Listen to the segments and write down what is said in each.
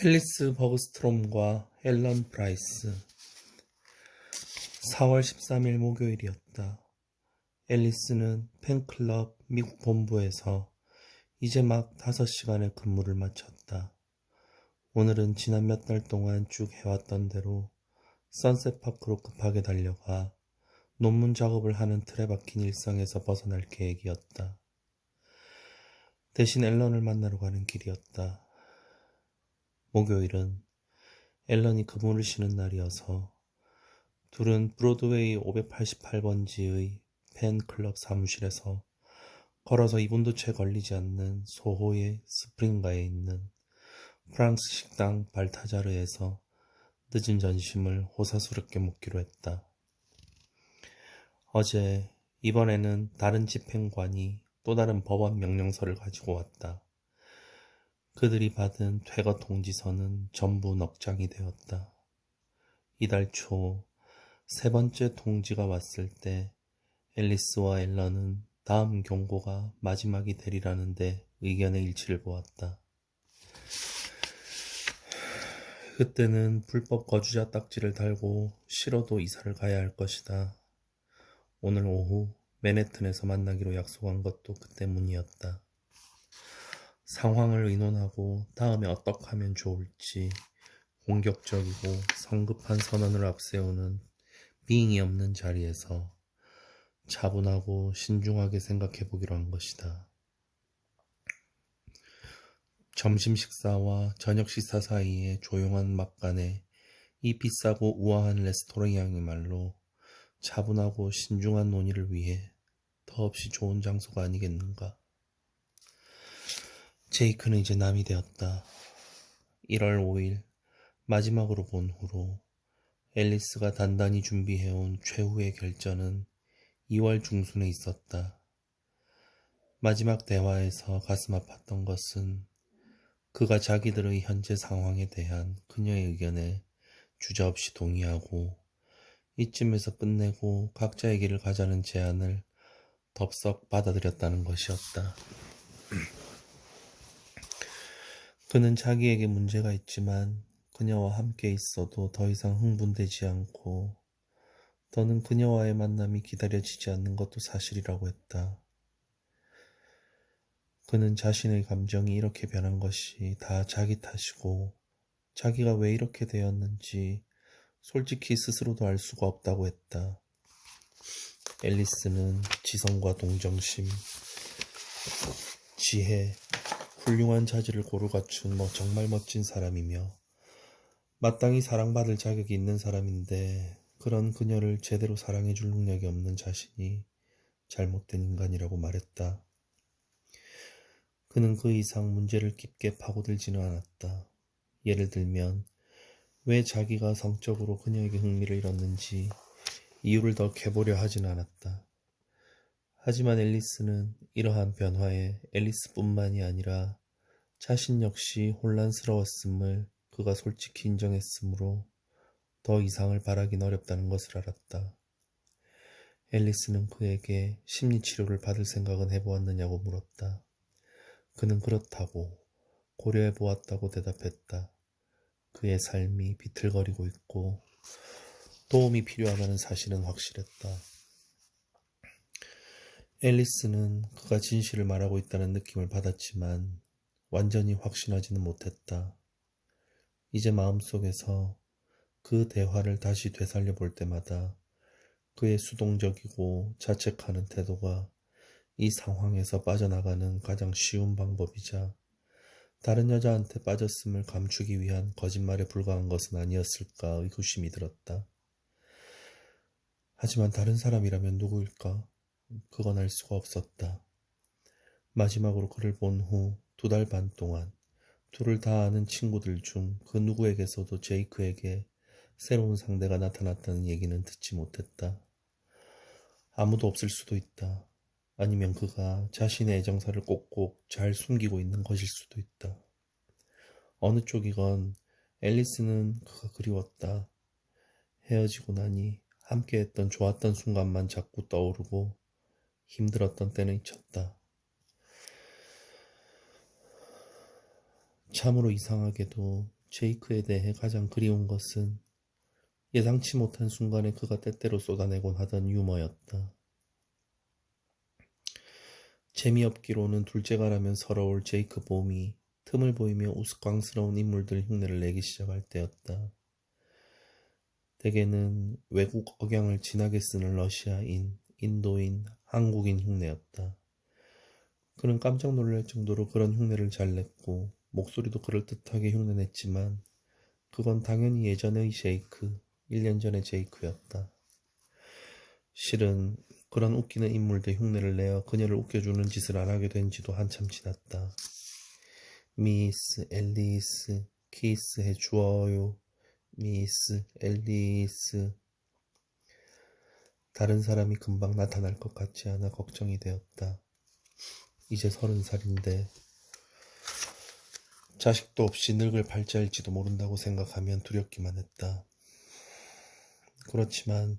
앨리스 버그스트롬과 앨런 브라이스. 4월 13일 목요일이었다. 앨리스는 팬클럽 미국 본부에서 이제 막 5시간의 근무를 마쳤다. 오늘은 지난 몇 달 동안 쭉 해왔던 대로 선셋파크로 급하게 달려가 논문 작업을 하는 틀에 박힌 일상에서 벗어날 계획이었다. 대신 앨런을 만나러 가는 길이었다. 목요일은 앨런이 근무를 쉬는 날이어서 둘은 브로드웨이 588번지의 팬클럽 사무실에서 걸어서 2분도 채 걸리지 않는 소호의 스프링가에 있는 프랑스 식당 발타자르에서 늦은 점심을 호사스럽게 먹기로 했다. 어제 이번에는 다른 집행관이 또 다른 법원 명령서를 가지고 왔다. 그들이 받은 퇴거 통지서는 전부 넉장이 되었다. 이달 초 3번째 통지가 왔을 때 앨리스와 앨런은 다음 경고가 마지막이 되리라는데 의견의 일치를 보았다. 그때는 불법 거주자 딱지를 달고 싫어도 이사를 가야 할 것이다. 오늘 오후 맨해튼에서 만나기로 약속한 것도 그 때문이었다. 상황을 의논하고 다음에 어떻게 하면 좋을지 공격적이고 성급한 선언을 앞세우는 빙이 없는 자리에서 차분하고 신중하게 생각해 보기로 한 것이다. 점심 식사와 저녁 식사 사이에 조용한 막간에 이 비싸고 우아한 레스토랑이야말로 차분하고 신중한 논의를 위해 더없이 좋은 장소가 아니겠는가. 제이크는 이제 남이 되었다. 1월 5일 마지막으로 본 후로 앨리스가 단단히 준비해온 최후의 결전은 2월 중순에 있었다. 마지막 대화에서 가슴 아팠던 것은 그가 자기들의 현재 상황에 대한 그녀의 의견에 주저없이 동의하고 이쯤에서 끝내고 각자의 길을 가자는 제안을 덥석 받아들였다는 것이었다. 그는 자기에게 문제가 있지만 그녀와 함께 있어도 더 이상 흥분되지 않고 더는 그녀와의 만남이 기다려지지 않는 것도 사실이라고 했다. 그는 자신의 감정이 이렇게 변한 것이 다 자기 탓이고 자기가 왜 이렇게 되었는지 솔직히 스스로도 알 수가 없다고 했다. 앨리스는 지성과 동정심, 지혜, 훌륭한 자질을 고루 갖춘 정말 멋진 사람이며 마땅히 사랑받을 자격이 있는 사람인데 그런 그녀를 제대로 사랑해줄 능력이 없는 자신이 잘못된 인간이라고 말했다. 그는 그 이상 문제를 깊게 파고들지는 않았다. 예를 들면 왜 자기가 성적으로 그녀에게 흥미를 잃었는지 이유를 더 캐보려 하진 않았다. 하지만 앨리스는 이러한 변화에 앨리스뿐만이 아니라 자신 역시 혼란스러웠음을 그가 솔직히 인정했으므로 더 이상을 바라긴 어렵다는 것을 알았다. 앨리스는 그에게 심리치료를 받을 생각은 해보았느냐고 물었다. 그는 그렇다고 고려해보았다고 대답했다. 그의 삶이 비틀거리고 있고 도움이 필요하다는 사실은 확실했다. 앨리스는 그가 진실을 말하고 있다는 느낌을 받았지만 완전히 확신하지는 못했다. 이제 마음속에서 그 대화를 다시 되살려 볼 때마다 그의 수동적이고 자책하는 태도가 이 상황에서 빠져나가는 가장 쉬운 방법이자 다른 여자한테 빠졌음을 감추기 위한 거짓말에 불과한 것은 아니었을까 의구심이 들었다. 하지만 다른 사람이라면 누구일까? 그건 알 수가 없었다. 마지막으로 그를 본 후 2달 반 동안 둘을 다 아는 친구들 중 그 누구에게서도 제이크에게 새로운 상대가 나타났다는 얘기는 듣지 못했다. 아무도 없을 수도 있다. 아니면 그가 자신의 애정사를 꼭꼭 잘 숨기고 있는 것일 수도 있다. 어느 쪽이건 앨리스는 그가 그리웠다. 헤어지고 나니 함께했던 좋았던 순간만 자꾸 떠오르고 힘들었던 때는 잊혔다. 참으로 이상하게도 제이크에 대해 가장 그리운 것은 예상치 못한 순간에 그가 때때로 쏟아내곤 하던 유머였다. 재미없기로는 둘째가라면 서러울 제이크 봄이 틈을 보이며 우스꽝스러운 인물들 흉내를 내기 시작할 때였다. 대개는 외국 억양을 진하게 쓰는 러시아인, 인도인, 한국인 흉내였다. 그는 깜짝 놀랄 정도로 그런 흉내를 잘 냈고 목소리도 그럴듯하게 흉내냈지만 그건 당연히 예전의 제이크, 1년 전의 제이크였다. 실은 그런 웃기는 인물들 흉내를 내어 그녀를 웃겨주는 짓을 안 하게 된 지도 한참 지났다. 미스 앨리스 키스해 주어요. 미스 앨리스. 다른 사람이 금방 나타날 것 같지 않아 걱정이 되었다. 이제 30살인데 자식도 없이 늙을 발자일지도 모른다고 생각하면 두렵기만 했다. 그렇지만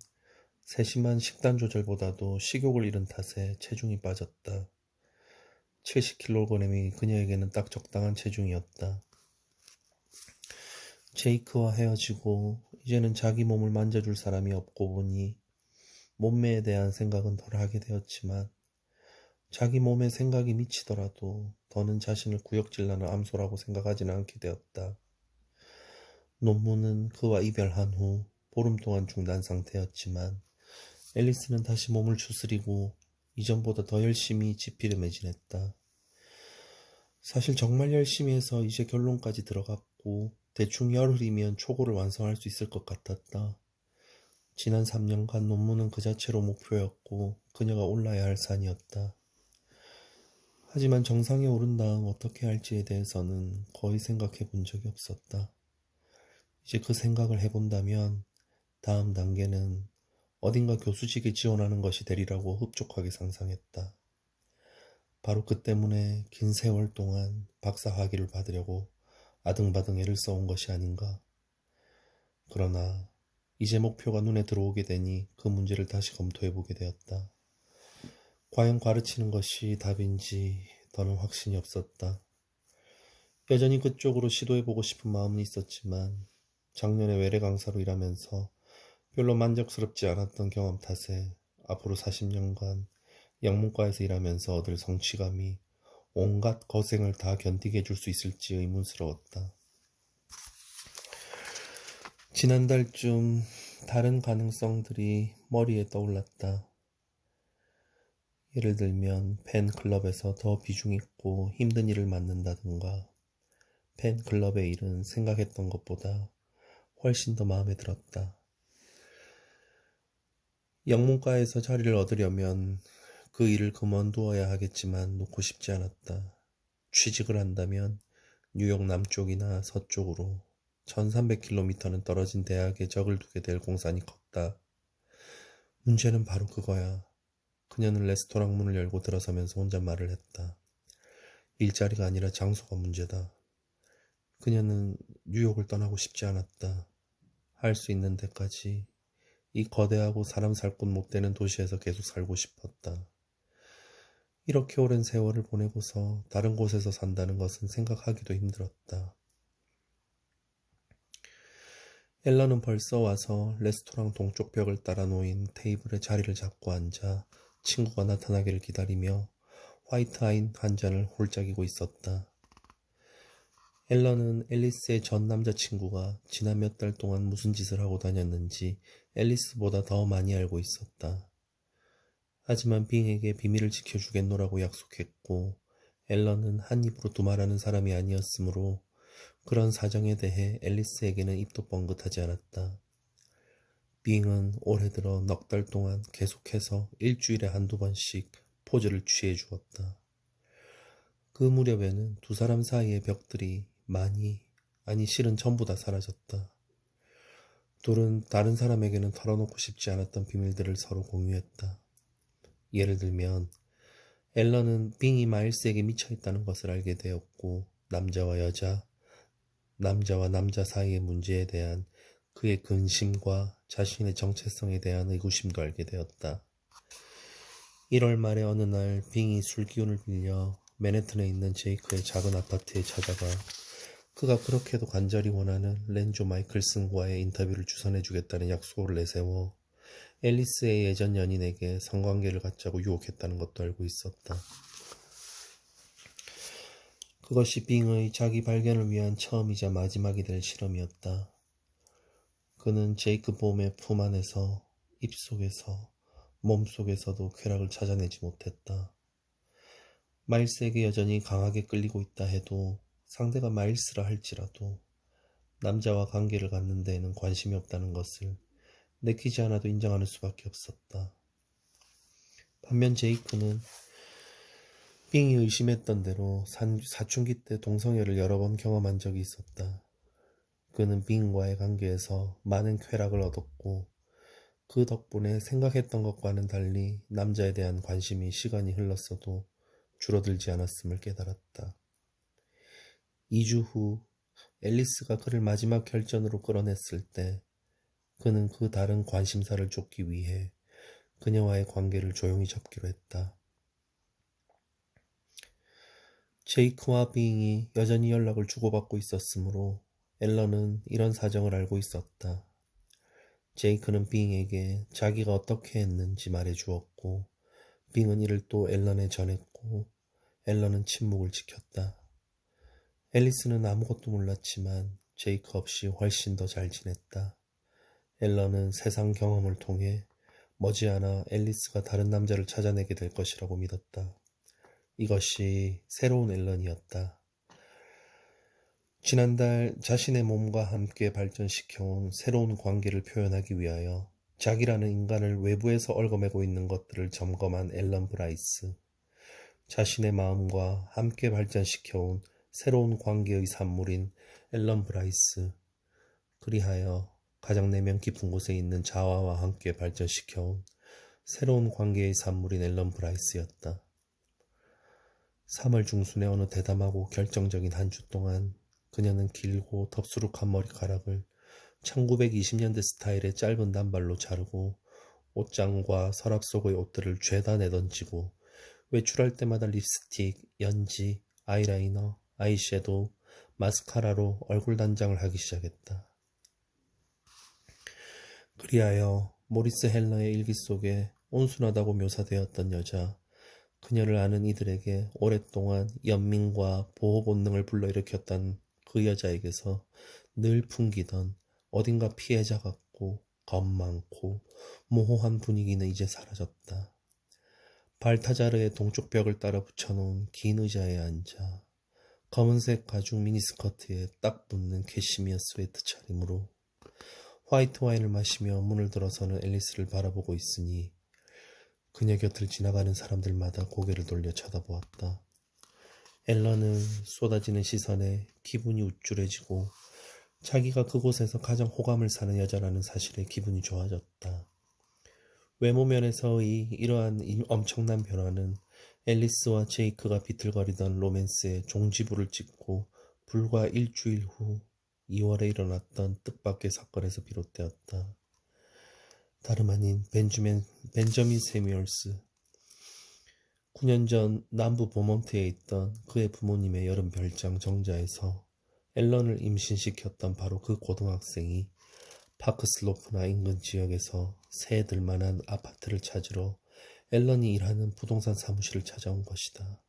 세심한 식단 조절보다도 식욕을 잃은 탓에 체중이 빠졌다. 70kg이 그녀에게는 딱 적당한 체중이었다. 제이크와 헤어지고 이제는 자기 몸을 만져줄 사람이 없고 보니 몸매에 대한 생각은 덜 하게 되었지만 자기 몸에 생각이 미치더라도 더는 자신을 구역질나는 암소라고 생각하지는 않게 되었다. 논문은 그와 이별한 후 보름 동안 중단 상태였지만 앨리스는 다시 몸을 추스리고 이전보다 더 열심히 지필에 매진했다. 사실 정말 열심히 해서 이제 결론까지 들어갔고 대충 열흘이면 초고를 완성할 수 있을 것 같았다. 지난 3년간 논문은 그 자체로 목표였고 그녀가 올라야 할 산이었다. 하지만 정상에 오른 다음 어떻게 할지에 대해서는 거의 생각해 본 적이 없었다. 이제 그 생각을 해본다면 다음 단계는 어딘가 교수직에 지원하는 것이 되리라고 흡족하게 상상했다. 바로 그 때문에 긴 세월 동안 박사 학위를 받으려고 아등바등 애를 써온 것이 아닌가. 그러나 이제 목표가 눈에 들어오게 되니 그 문제를 다시 검토해보게 되었다. 과연 가르치는 것이 답인지 더는 확신이 없었다. 여전히 그쪽으로 시도해보고 싶은 마음은 있었지만 작년에 외래 강사로 일하면서 별로 만족스럽지 않았던 경험 탓에 앞으로 40년간 영문과에서 일하면서 얻을 성취감이 온갖 거생을 다 견디게 해줄 수 있을지 의문스러웠다. 지난달쯤 다른 가능성들이 머리에 떠올랐다. 예를 들면 팬클럽에서 더 비중있고 힘든 일을 맡는다든가 팬클럽의 일은 생각했던 것보다 훨씬 더 마음에 들었다. 영문과에서 자리를 얻으려면 그 일을 그만두어야 하겠지만 놓고 싶지 않았다. 취직을 한다면 뉴욕 남쪽이나 서쪽으로 1300km는 떨어진 대학에 적을 두게 될 공산이 컸다. 문제는 바로 그거야. 그녀는 레스토랑 문을 열고 들어서면서 혼자 말을 했다. 일자리가 아니라 장소가 문제다. 그녀는 뉴욕을 떠나고 싶지 않았다. 할 수 있는 데까지 이 거대하고 사람 살 곳 못 되는 도시에서 계속 살고 싶었다. 이렇게 오랜 세월을 보내고서 다른 곳에서 산다는 것은 생각하기도 힘들었다. 앨런은 벌써 와서 레스토랑 동쪽 벽을 따라 놓인 테이블에 자리를 잡고 앉아 친구가 나타나기를 기다리며 화이트와인 한 잔을 홀짝이고 있었다. 앨런은 앨리스의 전 남자친구가 지난 몇 달 동안 무슨 짓을 하고 다녔는지 앨리스보다 더 많이 알고 있었다. 하지만 빙에게 비밀을 지켜주겠노라고 약속했고 앨런은 한 입으로 두말하는 사람이 아니었으므로 그런 사정에 대해 앨리스에게는 입도 뻥긋하지 않았다. 빙은 올해 들어 넉 달 동안 계속해서 일주일에 한두 번씩 포즈를 취해 주었다. 그 무렵에는 두 사람 사이의 벽들이 아니 실은 전부 다 사라졌다. 둘은 다른 사람에게는 털어놓고 싶지 않았던 비밀들을 서로 공유했다. 예를 들면 앨런은 빙이 마일스에게 미쳐있다는 것을 알게 되었고 남자와 남자 사이의 문제에 대한 그의 근심과 자신의 정체성에 대한 의구심도 알게 되었다. 1월 말의 어느 날 빙이 술기운을 빌려 맨해튼에 있는 제이크의 작은 아파트에 찾아가 그가 그렇게도 간절히 원하는 렌조 마이클슨과의 인터뷰를 주선해주겠다는 약속을 내세워 앨리스의 예전 연인에게 성관계를 갖자고 유혹했다는 것도 알고 있었다. 그것이 빙의 자기 발견을 위한 처음이자 마지막이 될 실험이었다. 그는 제이크 봄의 품 안에서, 입속에서, 몸속에서도 쾌락을 찾아내지 못했다. 마일스에게 여전히 강하게 끌리고 있다 해도 상대가 마일스라 할지라도 남자와 관계를 갖는 데에는 관심이 없다는 것을 내키지 않아도 인정하는 수밖에 없었다. 반면 제이크는 빙이 의심했던 대로 사춘기 때 동성애를 여러 번 경험한 적이 있었다. 그는 빙과의 관계에서 많은 쾌락을 얻었고 그 덕분에 생각했던 것과는 달리 남자에 대한 관심이 시간이 흘렀어도 줄어들지 않았음을 깨달았다. 2주 후 앨리스가 그를 마지막 결전으로 끌어냈을 때 그는 그 다른 관심사를 쫓기 위해 그녀와의 관계를 조용히 접기로 했다. 제이크와 빙이 여전히 연락을 주고받고 있었으므로 앨런은 이런 사정을 알고 있었다. 제이크는 빙에게 자기가 어떻게 했는지 말해주었고 빙은 이를 또 앨런에 전했고 앨런은 침묵을 지켰다. 앨리스는 아무것도 몰랐지만 제이크 없이 훨씬 더 잘 지냈다. 앨런은 세상 경험을 통해 머지않아 앨리스가 다른 남자를 찾아내게 될 것이라고 믿었다. 이것이 새로운 앨런이었다. 지난달 자신의 몸과 함께 발전시켜온 새로운 관계를 표현하기 위하여 자기라는 인간을 외부에서 얽어매고 있는 것들을 점검한 앨런 브라이스. 자신의 마음과 함께 발전시켜온 새로운 관계의 산물인 앨런 브라이스. 그리하여 가장 내면 깊은 곳에 있는 자아와 함께 발전시켜온 새로운 관계의 산물인 앨런 브라이스였다. 3월 중순의 어느 대담하고 결정적인 한 주 동안 그녀는 길고 덥수룩한 머리카락을 1920년대 스타일의 짧은 단발로 자르고 옷장과 서랍 속의 옷들을 죄다 내던지고 외출할 때마다 립스틱, 연지, 아이라이너, 아이섀도우, 마스카라로 얼굴 단장을 하기 시작했다. 그리하여 모리스 헬러의 일기 속에 온순하다고 묘사되었던 여자, 그녀를 아는 이들에게 오랫동안 연민과 보호 본능을 불러일으켰던 그 여자에게서 늘 풍기던 어딘가 피해자 같고 겁 많고 모호한 분위기는 이제 사라졌다. 발타자르의 동쪽 벽을 따라 붙여놓은 긴 의자에 앉아 검은색 가죽 미니스커트에 딱 붙는 캐시미어 스웨트 차림으로 화이트 와인을 마시며 문을 들어서는 앨리스를 바라보고 있으니 그녀 곁을 지나가는 사람들마다 고개를 돌려 쳐다보았다. 앨런은 쏟아지는 시선에 기분이 우쭐해지고 자기가 그곳에서 가장 호감을 사는 여자라는 사실에 기분이 좋아졌다. 외모 면에서의 이러한 엄청난 변화는 앨리스와 제이크가 비틀거리던 로맨스의 종지부를 찍고 불과 일주일 후 2월에 일어났던 뜻밖의 사건에서 비롯되었다. 다름 아닌 벤저민 세뮤얼스. 9년 전 남부 버몬트에 있던 그의 부모님의 여름 별장 정자에서 앨런을 임신시켰던 바로 그 고등학생이 파크슬로프나 인근 지역에서 새 들만한 아파트를 찾으러 앨런이 일하는 부동산 사무실을 찾아온 것이다.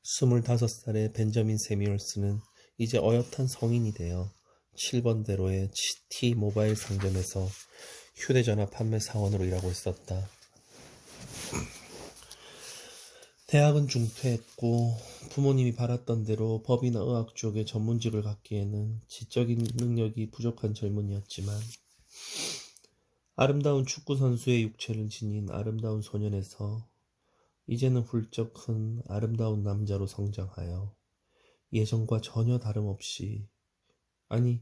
25살의 벤저민 세뮤얼스는 이제 어엿한 성인이 되어 7번대로의 T 모바일 상점에서 휴대전화 판매 사원으로 일하고 있었다. 대학은 중퇴했고 부모님이 바랐던 대로 법이나 의학 쪽에 전문직을 갖기에는 지적인 능력이 부족한 젊은이였지만 아름다운 축구선수의 육체를 지닌 아름다운 소년에서 이제는 훌쩍 큰 아름다운 남자로 성장하여 예전과 전혀 다름없이, 아니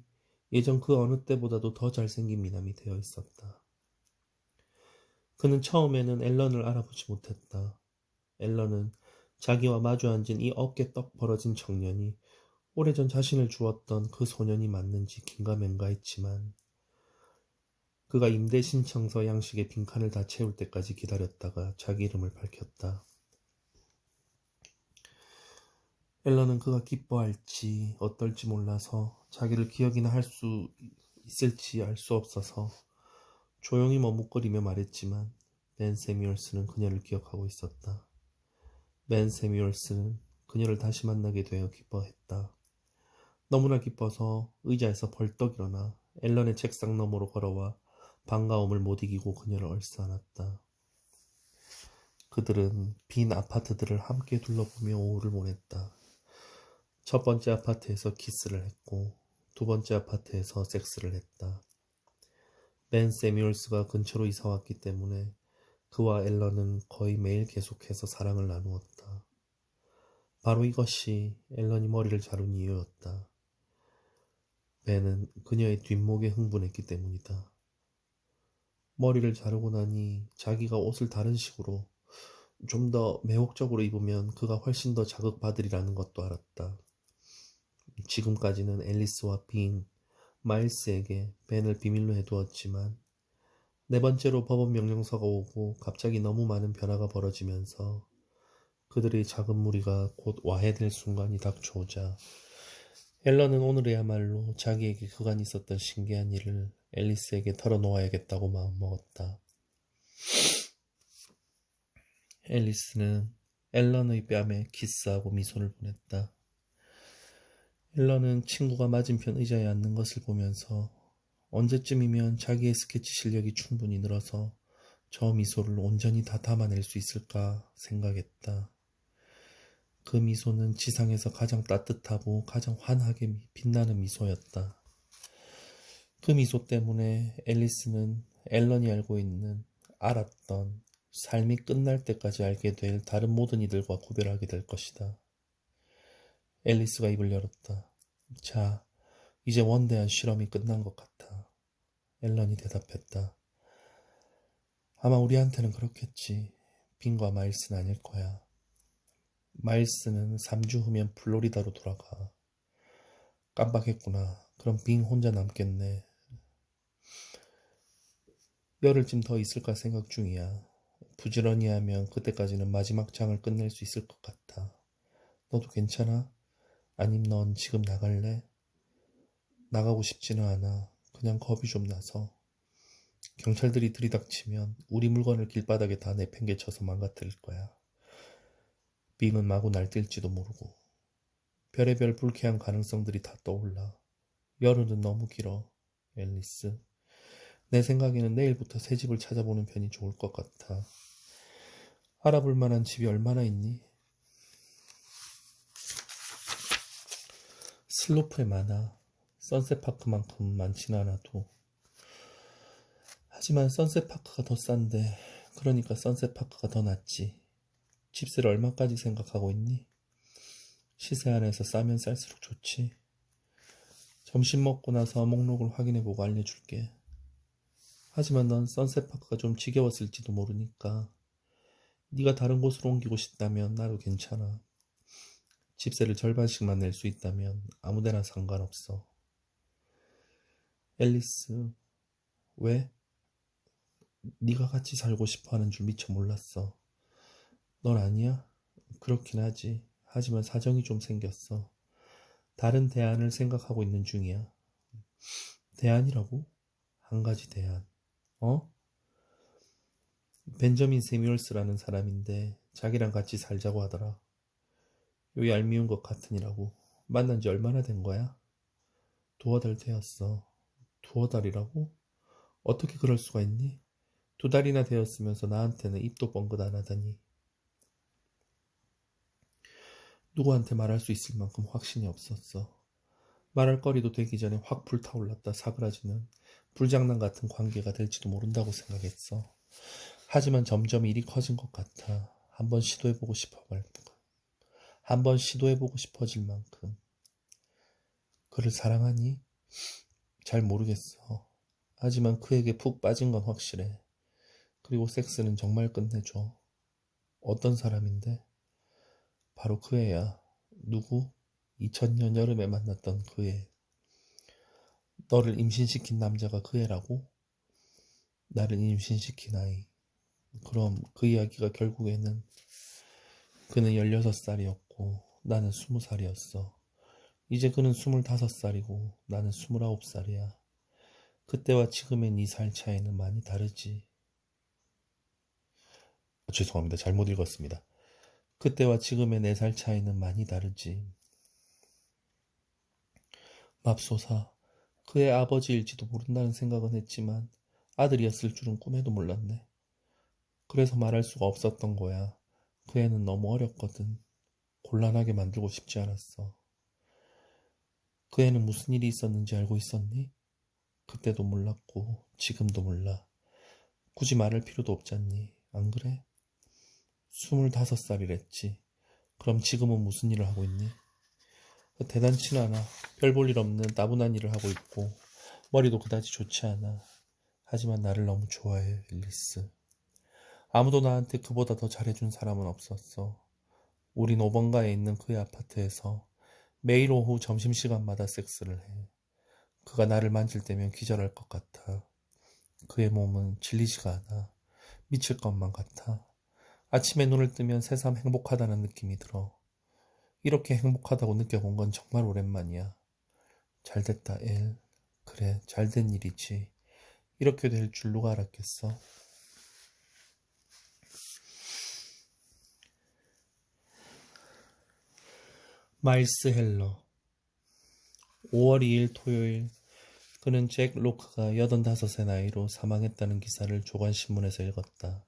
예전 그 어느 때보다도 더 잘생긴 미남이 되어 있었다. 그는 처음에는 앨런을 알아보지 못했다. 앨런은 자기와 마주 앉은 이 어깨 떡 벌어진 청년이 오래전 자신을 주었던 그 소년이 맞는지 긴가민가했지만 그가 임대 신청서 양식에 빈칸을 다 채울 때까지 기다렸다가 자기 이름을 밝혔다. 앨런은 그가 기뻐할지 어떨지 몰라서 자기를 기억이나 할 수 있을지 알 수 없어서 조용히 머뭇거리며 말했지만 벤 세뮤얼스는 그녀를 기억하고 있었다. 벤 세뮤얼스는 그녀를 다시 만나게 되어 기뻐했다. 너무나 기뻐서 의자에서 벌떡 일어나 앨런의 책상 너머로 걸어와 반가움을 못 이기고 그녀를 얼싸안았다. 그들은 빈 아파트들을 함께 둘러보며 오후를 보냈다. 첫 번째 아파트에서 키스를 했고 두 번째 아파트에서 섹스를 했다. 벤 세뮤얼스가 근처로 이사 왔기 때문에 그와 앨런은 거의 매일 계속해서 사랑을 나누었다. 바로 이것이 앨런이 머리를 자른 이유였다. 벤은 그녀의 뒷목에 흥분했기 때문이다. 머리를 자르고 나니 자기가 옷을 다른 식으로 좀 더 매혹적으로 입으면 그가 훨씬 더 자극받으리라는 것도 알았다. 지금까지는 앨리스와 빈, 마일스에게 벤을 비밀로 해두었지만 네 번째로 법원 명령서가 오고 갑자기 너무 많은 변화가 벌어지면서 그들의 작은 무리가 곧 와해될 순간이 닥쳐오자 앨런은 오늘에야말로 자기에게 그간 있었던 신기한 일을 앨리스에게 털어놓아야겠다고 마음먹었다. 앨리스는 앨런의 뺨에 키스하고 미소를 보냈다. 앨런은 친구가 맞은편 의자에 앉는 것을 보면서 언제쯤이면 자기의 스케치 실력이 충분히 늘어서 저 미소를 온전히 다 담아낼 수 있을까 생각했다. 그 미소는 지상에서 가장 따뜻하고 가장 환하게 빛나는 미소였다. 그 미소 때문에 앨리스는 앨런이 알았던 삶이 끝날 때까지 알게 될 다른 모든 이들과 구별하게 될 것이다. 앨리스가 입을 열었다. 자, 이제 원대한 실험이 끝난 것 같아. 앨런이 대답했다. 아마 우리한테는 그렇겠지. 빈과 마일스는 아닐 거야. 마일스는 3주 후면 플로리다로 돌아가. 깜빡했구나. 그럼 빈 혼자 남겠네. 열흘쯤 더 있을까 생각 중이야. 부지런히 하면 그때까지는 마지막 장을 끝낼 수 있을 것 같아. 너도 괜찮아? 아님 넌 지금 나갈래? 나가고 싶지는 않아. 그냥 겁이 좀 나서. 경찰들이 들이닥치면 우리 물건을 길바닥에 다 내팽개쳐서 망가뜨릴 거야. 빔은 마구 날뛸지도 모르고. 별의별 불쾌한 가능성들이 다 떠올라. 열흘은 너무 길어, 앨리스. 내 생각에는 내일부터 새 집을 찾아보는 편이 좋을 것 같아. 알아볼 만한 집이 얼마나 있니? 슬로프에 많아. 선셋파크만큼 많지는 않아도. 하지만 선셋파크가 더 싼데, 그러니까 선셋파크가 더 낫지. 집세를 얼마까지 생각하고 있니? 시세 안에서 싸면 쌀수록 좋지. 점심 먹고 나서 목록을 확인해보고 알려줄게. 하지만 넌 선셋파크가 좀 지겨웠을지도 모르니까 네가 다른 곳으로 옮기고 싶다면 나도 괜찮아. 집세를 절반씩만 낼 수 있다면 아무데나 상관없어. 앨리스, 왜? 네가 같이 살고 싶어하는 줄 미처 몰랐어. 넌 아니야? 그렇긴 하지. 하지만 사정이 좀 생겼어. 다른 대안을 생각하고 있는 중이야. 대안이라고? 한 가지 대안. 어? 벤저민 세뮤얼스라는 사람인데 자기랑 같이 살자고 하더라. 요 얄미운 것 같으니라고. 만난 지 얼마나 된 거야? 두어 달 되었어. 두어 달이라고? 어떻게 그럴 수가 있니? 2달이나 되었으면서 나한테는 입도 뻥긋 안 하다니. 누구한테 말할 수 있을 만큼 확신이 없었어. 말할 거리도 되기 전에 확 불타올랐다 사그라지는 불장난 같은 관계가 될지도 모른다고 생각했어. 하지만 점점 일이 커진 것 같아. 한번 시도해보고 싶어질 만큼. 그를 사랑하니? 잘 모르겠어. 하지만 그에게 푹 빠진 건 확실해. 그리고 섹스는 정말 끝내줘. 어떤 사람인데? 바로 그 애야. 누구? 2000년 여름에 만났던 그 애. 너를 임신시킨 남자가 그 애라고? 나를 임신시킨 아이. 그럼 그 이야기가 결국에는 그는 16살이었고 나는 20살이었어. 이제 그는 25살이고 나는 29살이야. 그때와 지금의 4살 차이는 많이 다르지. 죄송합니다. 잘못 읽었습니다. 그때와 지금의 4살 차이는 많이 다르지. 맙소사, 그의 아버지일지도 모른다는 생각은 했지만 아들이었을 줄은 꿈에도 몰랐네. 그래서 말할 수가 없었던 거야. 그 애는 너무 어렸거든. 곤란하게 만들고 싶지 않았어. 그 애는 무슨 일이 있었는지 알고 있었니? 그때도 몰랐고 지금도 몰라. 굳이 말할 필요도 없잖니. 안 그래? 25살이랬지. 그럼 지금은 무슨 일을 하고 있니? 대단치는 않아. 별 볼 일 없는 따분한 일을 하고 있고 머리도 그다지 좋지 않아. 하지만 나를 너무 좋아해, 앨리스. 아무도 나한테 그보다 더 잘해준 사람은 없었어. 우린 5번가에 있는 그의 아파트에서 매일 오후 점심시간마다 섹스를 해. 그가 나를 만질 때면 기절할 것 같아. 그의 몸은 질리지가 않아. 미칠 것만 같아. 아침에 눈을 뜨면 새삼 행복하다는 느낌이 들어. 이렇게 행복하다고 느껴본 건 정말 오랜만이야. 잘됐다, 엘. 그래, 잘된 일이지. 이렇게 될 줄 누가 알았겠어? 마일스 헬러. 5월 2일 토요일. 그는 잭 로크가 85의 나이로 사망했다는 기사를 조간신문에서 읽었다.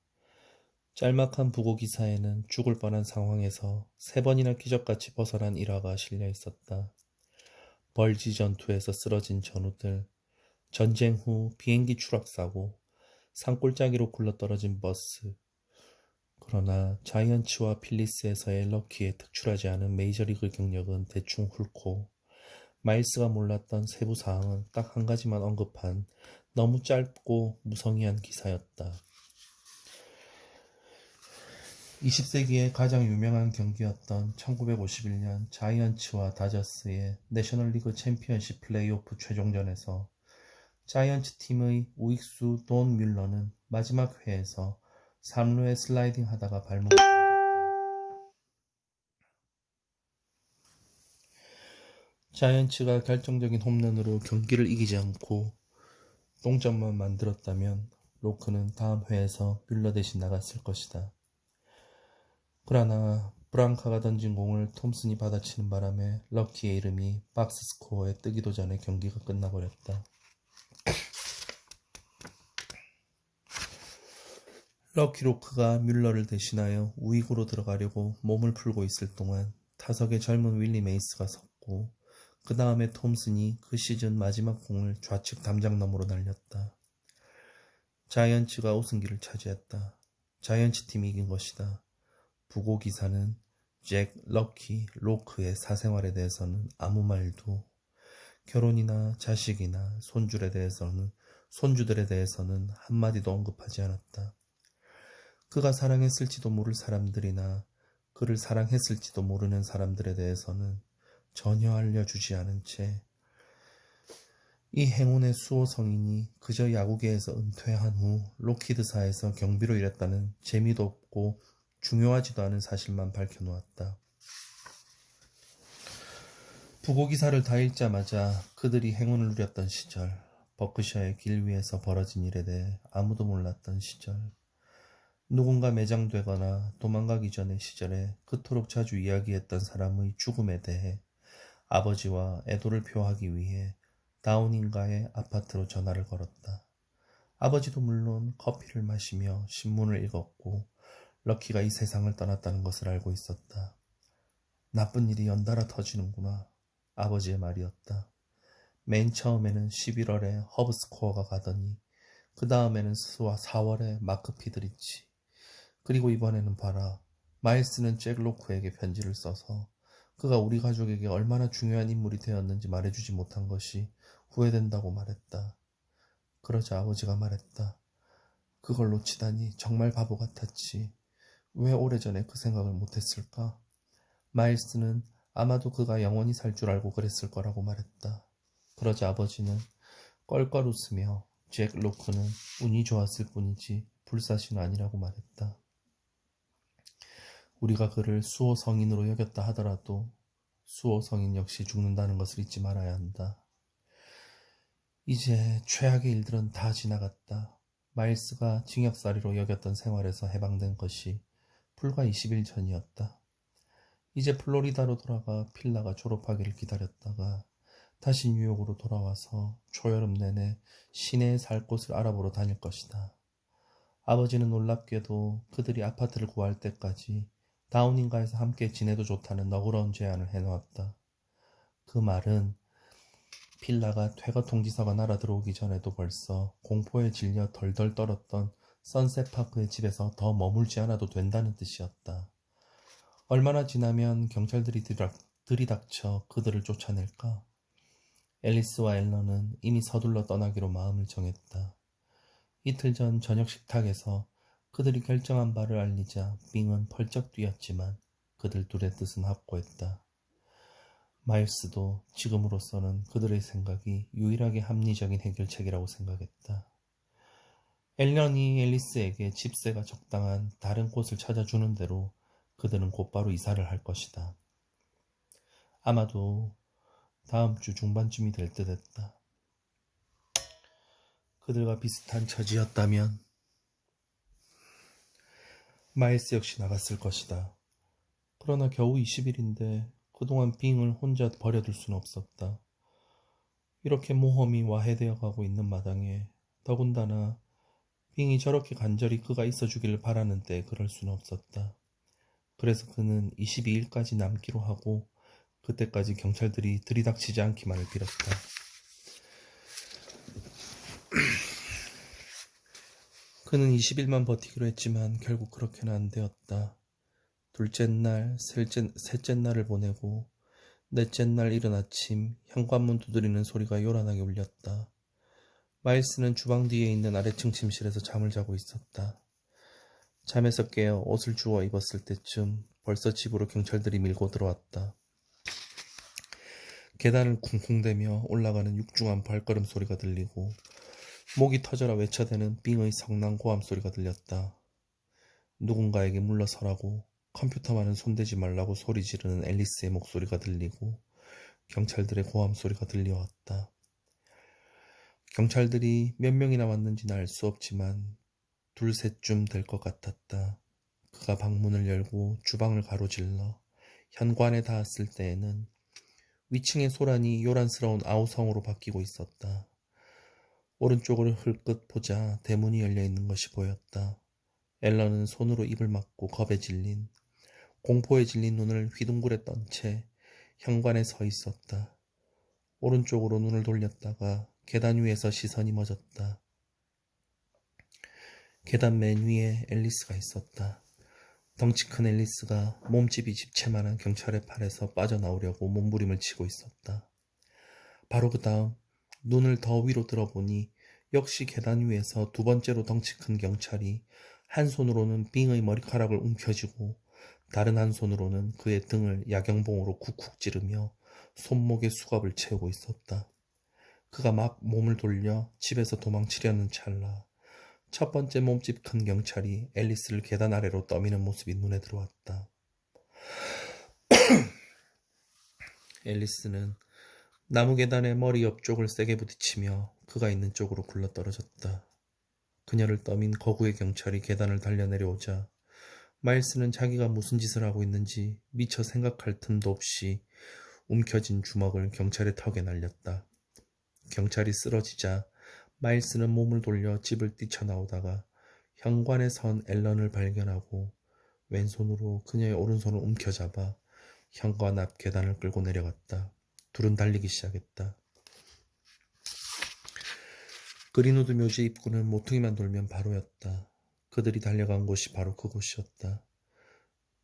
짤막한 부고 기사에는 죽을 뻔한 상황에서 3번이나 기적같이 벗어난 일화가 실려 있었다. 벌지 전투에서 쓰러진 전우들, 전쟁 후 비행기 추락사고, 산골짜기로 굴러떨어진 버스. 그러나 자이언츠와 필리스에서의 럭키의 특출하지 않은 메이저리그 경력은 대충 훑고 마일스가 몰랐던 세부 사항은 딱 한 가지만 언급한 너무 짧고 무성의한 기사였다. 20세기의 가장 유명한 경기였던 1951년 자이언츠와 다저스의 내셔널리그 챔피언십 플레이오프 최종전에서 자이언츠 팀의 우익수 돈 뮬러는 마지막 회에서 3루에 슬라이딩 하다가 발목을 부러졌다. 자이언츠가 결정적인 홈런으로 경기를 이기지 않고 동점만 만들었다면 로크는 다음 회에서 뮬러 대신 나갔을 것이다. 그러나 브랑카가 던진 공을 톰슨이 받아치는 바람에 럭키의 이름이 박스 스코어에 뜨기도 전에 경기가 끝나버렸다. 럭키 로크가 뮬러를 대신하여 우익으로 들어가려고 몸을 풀고 있을 동안 타석에 젊은 윌리 메이스가 섰고 그 다음에 톰슨이 그 시즌 마지막 공을 좌측 담장너머로 날렸다. 자이언츠가 우승기를 차지했다. 자이언츠 팀이 이긴 것이다. 부고 기사는 잭 럭키 로크의 사생활에 대해서는 아무 말도, 결혼이나 자식이나 손주들에 대해서는 한마디도 언급하지 않았다. 그가 사랑했을지도 모를 사람들이나 그를 사랑했을지도 모르는 사람들에 대해서는 전혀 알려주지 않은 채 이 행운의 수호 성인이 그저 야구계에서 은퇴한 후 록히드사에서 경비로 일했다는 재미도 없고 중요하지도 않은 사실만 밝혀놓았다. 부고 기사를 다 읽자마자 그들이 행운을 누렸던 시절, 버크셔의 길 위에서 벌어진 일에 대해 아무도 몰랐던 시절, 누군가 매장되거나 도망가기 전의 시절에 그토록 자주 이야기했던 사람의 죽음에 대해 아버지와 애도를 표하기 위해 다우닝가의 아파트로 전화를 걸었다. 아버지도 물론 커피를 마시며 신문을 읽었고 럭키가 이 세상을 떠났다는 것을 알고 있었다. 나쁜 일이 연달아 터지는구나. 아버지의 말이었다. 맨 처음에는 11월에 허브 스코어가 가더니 그 다음에는 4월에 마크 피드리치, 그리고 이번에는 봐라. 마일스는 잭 로크에게 편지를 써서 그가 우리 가족에게 얼마나 중요한 인물이 되었는지 말해주지 못한 것이 후회된다고 말했다. 그러자 아버지가 말했다. 그걸 놓치다니 정말 바보 같았지. 왜 오래전에 그 생각을 못했을까? 마일스는 아마도 그가 영원히 살 줄 알고 그랬을 거라고 말했다. 그러자 아버지는 껄껄 웃으며 잭 로크는 운이 좋았을 뿐이지 불사신 아니라고 말했다. 우리가 그를 수호 성인으로 여겼다 하더라도 수호 성인 역시 죽는다는 것을 잊지 말아야 한다. 이제 최악의 일들은 다 지나갔다. 마일스가 징역살이로 여겼던 생활에서 해방된 것이 불과 20일 전이었다. 이제 플로리다로 돌아가 필라가 졸업하기를 기다렸다가 다시 뉴욕으로 돌아와서 초여름 내내 시내에 살 곳을 알아보러 다닐 것이다. 아버지는 놀랍게도 그들이 아파트를 구할 때까지 다운인가에서 함께 지내도 좋다는 너그러운 제안을 해놓았다. 그 말은 필라가 퇴거 통지서가 날아 들어오기 전에도 벌써 공포에 질려 덜덜 떨었던 선셋파크의 집에서 더 머물지 않아도 된다는 뜻이었다. 얼마나 지나면 경찰들이 들이닥쳐 그들을 쫓아낼까? 앨리스와 앨런은 이미 서둘러 떠나기로 마음을 정했다. 이틀 전 저녁 식탁에서 그들이 결정한 바를 알리자 빙은 펄쩍 뛰었지만 그들 둘의 뜻은 확고했다. 마일스도 지금으로서는 그들의 생각이 유일하게 합리적인 해결책이라고 생각했다. 앨런이 앨리스에게 집세가 적당한 다른 곳을 찾아주는 대로 그들은 곧바로 이사를 할 것이다. 아마도 다음 주 중반쯤이 될 듯했다. 그들과 비슷한 처지였다면 마일스 역시 나갔을 것이다. 그러나 겨우 20일인데 그동안 빙을 혼자 버려둘 수는 없었다. 이렇게 모험이 와해되어 가고 있는 마당에 더군다나 빙이 저렇게 간절히 그가 있어주기를 바라는 때 그럴 수는 없었다. 그래서 그는 22일까지 남기로 하고 그때까지 경찰들이 들이닥치지 않기만을 빌었다. 그는 20일만 버티기로 했지만 결국 그렇게는 안 되었다. 둘째 날, 셋째 날을 보내고 넷째 날 이른 아침 현관문 두드리는 소리가 요란하게 울렸다. 마일스는 주방 뒤에 있는 아래층 침실에서 잠을 자고 있었다. 잠에서 깨어 옷을 주워 입었을 때쯤 벌써 집으로 경찰들이 밀고 들어왔다. 계단을 쿵쿵대며 올라가는 육중한 발걸음 소리가 들리고 목이 터져라 외쳐대는 빙의 성난 고함 소리가 들렸다. 누군가에게 물러서라고 컴퓨터만은 손대지 말라고 소리 지르는 앨리스의 목소리가 들리고 경찰들의 고함 소리가 들려왔다. 경찰들이 몇 명이나 왔는지는 알 수 없지만 둘셋쯤 될 것 같았다. 그가 방문을 열고 주방을 가로질러 현관에 닿았을 때에는 위층의 소란이 요란스러운 아우성으로 바뀌고 있었다. 오른쪽을 흘끗 보자 대문이 열려있는 것이 보였다. 앨런은 손으로 입을 막고 겁에 질린 공포에 질린 눈을 휘둥그레 떤 채 현관에 서 있었다. 오른쪽으로 눈을 돌렸다가 계단 위에서 시선이 멎었다. 계단 맨 위에 앨리스가 있었다. 덩치 큰 앨리스가 몸집이 집채만한 경찰의 팔에서 빠져나오려고 몸부림을 치고 있었다. 바로 그 다음 눈을 더 위로 들어보니 역시 계단 위에서 두 번째로 덩치 큰 경찰이 한 손으로는 빙의 머리카락을 움켜쥐고 다른 한 손으로는 그의 등을 야경봉으로 쿡쿡 찌르며 손목에 수갑을 채우고 있었다. 그가 막 몸을 돌려 집에서 도망치려는 찰나 첫 번째 몸집 큰 경찰이 앨리스를 계단 아래로 떠미는 모습이 눈에 들어왔다. 앨리스는 나무 계단의 머리 옆쪽을 세게 부딪히며 그가 있는 쪽으로 굴러떨어졌다. 그녀를 떠민 거구의 경찰이 계단을 달려내려오자 마일스는 자기가 무슨 짓을 하고 있는지 미처 생각할 틈도 없이 움켜진 주먹을 경찰의 턱에 날렸다. 경찰이 쓰러지자 마일스는 몸을 돌려 집을 뛰쳐나오다가 현관에 선 앨런을 발견하고 왼손으로 그녀의 오른손을 움켜잡아 현관 앞 계단을 끌고 내려갔다. 둘은 달리기 시작했다. 그린우드 묘지 입구는 모퉁이만 돌면 바로였다. 그들이 달려간 곳이 바로 그곳이었다.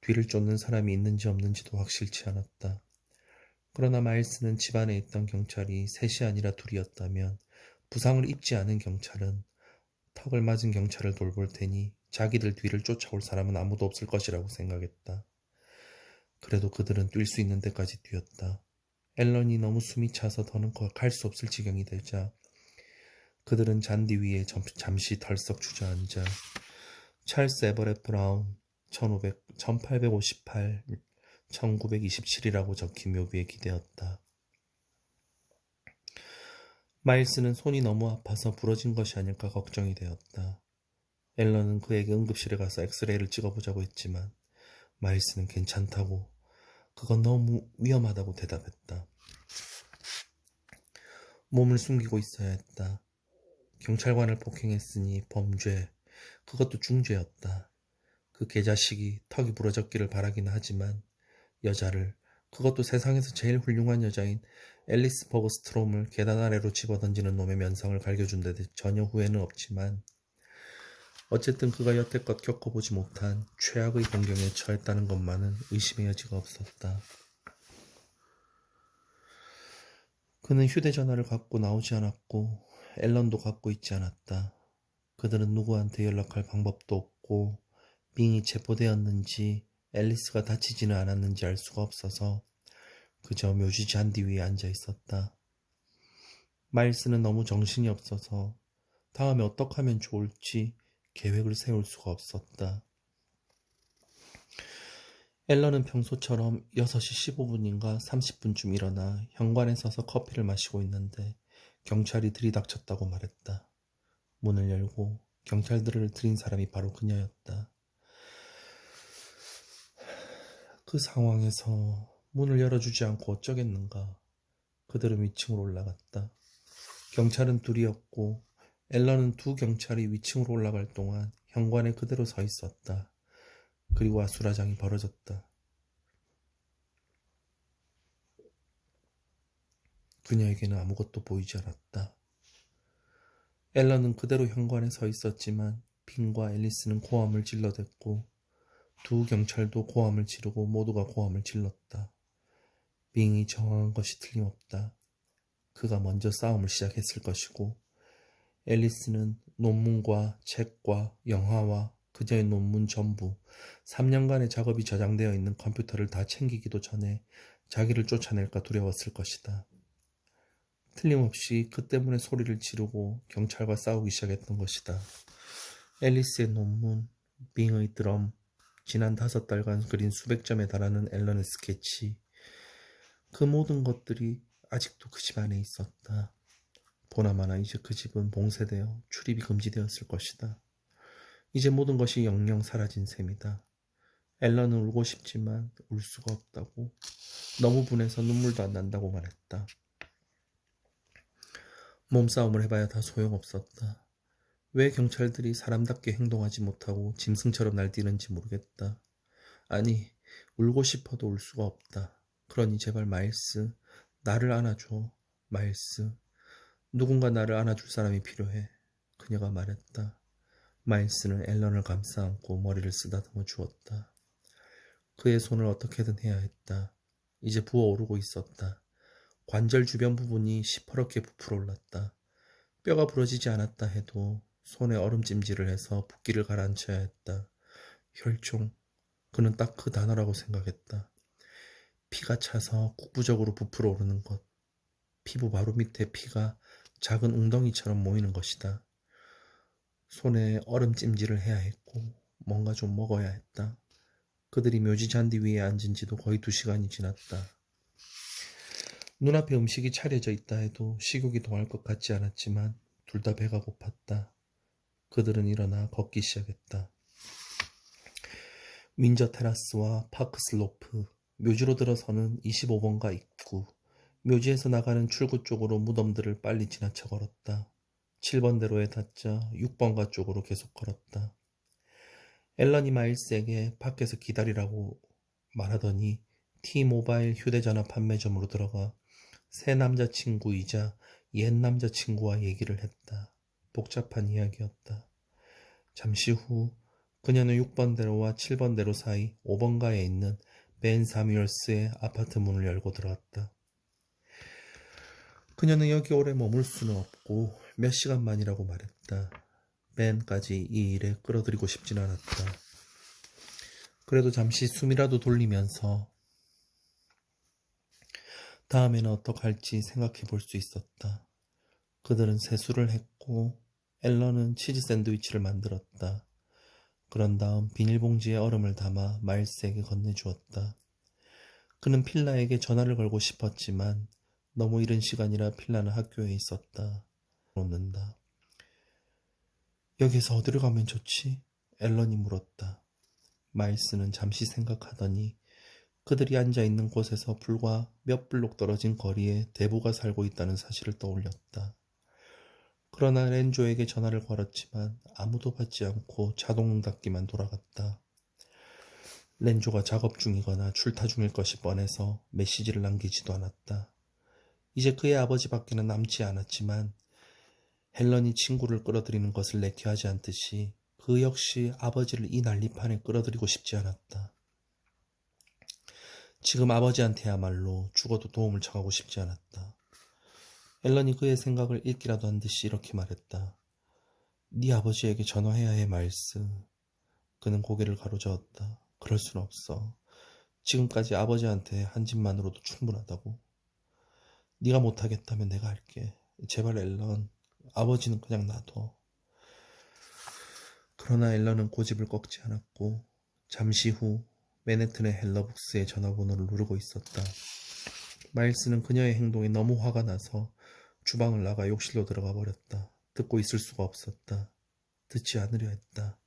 뒤를 쫓는 사람이 있는지 없는지도 확실치 않았다. 그러나 마일스는 집 안에 있던 경찰이 셋이 아니라 둘이었다면 부상을 입지 않은 경찰은 턱을 맞은 경찰을 돌볼 테니 자기들 뒤를 쫓아올 사람은 아무도 없을 것이라고 생각했다. 그래도 그들은 뛸 수 있는 데까지 뛰었다. 앨런이 너무 숨이 차서 더는 갈 수 없을 지경이 되자 그들은 잔디 위에 잠시 덜썩 주저앉아 찰스 에버렛 브라운, 1858, 1927이라고 적힌 묘비에 기대었다. 마일스는 손이 너무 아파서 부러진 것이 아닐까 걱정이 되었다. 앨런은 그에게 응급실에 가서 엑스레이를 찍어보자고 했지만 마일스는 괜찮다고, 그건 너무 위험하다고 대답했다. 몸을 숨기고 있어야 했다. 경찰관을 폭행했으니 범죄, 그것도 중죄였다. 그 개자식이 턱이 부러졌기를 바라긴 하지만 여자를, 그것도 세상에서 제일 훌륭한 여자인 앨리스 버그스트롬을 계단 아래로 집어던지는 놈의 면상을 갈겨준 데 전혀 후회는 없지만 어쨌든 그가 여태껏 겪어보지 못한 최악의 공경에 처했다는 것만은 의심의 여지가 없었다. 그는 휴대전화를 갖고 나오지 않았고 앨런도 갖고 있지 않았다. 그들은 누구한테 연락할 방법도 없고 빙이 체포되었는지 앨리스가 다치지는 않았는지 알 수가 없어서 그저 묘지 잔디 위에 앉아 있었다. 마일스는 너무 정신이 없어서 다음에 어떻게 하면 좋을지 계획을 세울 수가 없었다. 앨런은 평소처럼 6시 15분인가 30분쯤 일어나 현관에 서서 커피를 마시고 있는데 경찰이 들이닥쳤다고 말했다. 문을 열고 경찰들을 들인 사람이 바로 그녀였다. 그 상황에서 문을 열어주지 않고 어쩌겠는가. 그들은 위층으로 올라갔다. 경찰은 둘이었고 앨런은 두 경찰이 위층으로 올라갈 동안 현관에 그대로 서 있었다. 그리고 아수라장이 벌어졌다. 그녀에게는 아무것도 보이지 않았다. 앨런은 그대로 현관에 서 있었지만 빈과 앨리스는 고함을 질러댔고 두 경찰도 고함을 지르고 모두가 고함을 질렀다. 빙이 정황한 것이 틀림없다. 그가 먼저 싸움을 시작했을 것이고 앨리스는 논문과 책과 영화와 그녀의 논문 전부 3년간의 작업이 저장되어 있는 컴퓨터를 다 챙기기도 전에 자기를 쫓아낼까 두려웠을 것이다. 틀림없이 그 때문에 소리를 지르고 경찰과 싸우기 시작했던 것이다. 앨리스의 논문, 빙의 드럼, 지난 5달간 그린 수백 점에 달하는 앨런의 스케치, 그 모든 것들이 아직도 그 집 안에 있었다. 보나마나 이제 그 집은 봉쇄되어 출입이 금지되었을 것이다. 이제 모든 것이 영영 사라진 셈이다. 앨런은 울고 싶지만 울 수가 없다고, 너무 분해서 눈물도 안 난다고 말했다. 몸싸움을 해봐야 다 소용없었다. 왜 경찰들이 사람답게 행동하지 못하고 짐승처럼 날뛰는지 모르겠다. 아니, 울고 싶어도 울 수가 없다. 그러니 제발 마일스, 나를 안아줘. 마일스, 누군가 나를 안아줄 사람이 필요해. 그녀가 말했다. 마일스는 앨런을 감싸 안고 머리를 쓰다듬어 주었다. 그의 손을 어떻게든 해야 했다. 이제 부어오르고 있었다. 관절 주변 부분이 시퍼렇게 부풀어 올랐다. 뼈가 부러지지 않았다 해도 손에 얼음찜질을 해서 붓기를 가라앉혀야 했다. 혈종, 그는 딱 그 단어라고 생각했다. 피가 차서 국부적으로 부풀어 오르는 것. 피부 바로 밑에 피가 작은 웅덩이처럼 모이는 것이다. 손에 얼음찜질을 해야 했고 뭔가 좀 먹어야 했다. 그들이 묘지 잔디 위에 앉은 지도 거의 2시간이 지났다. 눈앞에 음식이 차려져 있다 해도 식욕이 동할 것 같지 않았지만 둘 다 배가 고팠다. 그들은 일어나 걷기 시작했다. 윈저 테라스와 파크 슬로프, 묘지로 들어서는 25번가 입구, 묘지에서 나가는 출구 쪽으로 무덤들을 빨리 지나쳐 걸었다. 7번대로에 닿자 6번가 쪽으로 계속 걸었다. 앨런이 마일스에게 밖에서 기다리라고 말하더니 T-모바일 휴대전화 판매점으로 들어가 새 남자친구이자 옛 남자친구와 얘기를 했다. 복잡한 이야기였다. 잠시 후 그녀는 6번대로와 7번대로 사이 5번가에 있는 벤 사뮤얼스의 아파트 문을 열고 들어왔다. 그녀는 여기 오래 머물 수는 없고 몇 시간만이라고 말했다. 벤까지 이 일에 끌어들이고 싶진 않았다. 그래도 잠시 숨이라도 돌리면서 다음에는 어떡할지 생각해 볼 수 있었다. 그들은 세수를 했고 앨런은 치즈 샌드위치를 만들었다. 그런 다음 비닐봉지에 얼음을 담아 마일스에게 건네주었다. 그는 필라에게 전화를 걸고 싶었지만 너무 이른 시간이라 필라는 학교에 있었다. 놓는다. 여기서 어디로 가면 좋지? 앨런이 물었다. 마일스는 잠시 생각하더니 그들이 앉아있는 곳에서 불과 몇 블록 떨어진 거리에 대부가 살고 있다는 사실을 떠올렸다. 그러나 렌조에게 전화를 걸었지만 아무도 받지 않고 자동 닫기만 돌아갔다. 렌조가 작업 중이거나 출타 중일 것이 뻔해서 메시지를 남기지도 않았다. 이제 그의 아버지밖에는 남지 않았지만 헬런이 친구를 끌어들이는 것을 내키하지 않듯이 그 역시 아버지를 이 난리판에 끌어들이고 싶지 않았다. 지금 아버지한테야말로 죽어도 도움을 청하고 싶지 않았다. 앨런이 그의 생각을 읽기라도 한 듯이 이렇게 말했다. 네 아버지에게 전화해야 해, 마일스. 그는 고개를 가로저었다. 그럴 순 없어. 지금까지 아버지한테 한 짓만으로도 충분하다고. 네가 못하겠다면 내가 할게. 제발 앨런, 아버지는 그냥 놔둬. 그러나 앨런은 고집을 꺾지 않았고 잠시 후 맨해튼의 헬러북스의 전화번호를 누르고 있었다. 마일스는 그녀의 행동에 너무 화가 나서 주방을 나가 욕실로 들어가 버렸다. 듣고 있을 수가 없었다. 듣지 않으려 했다.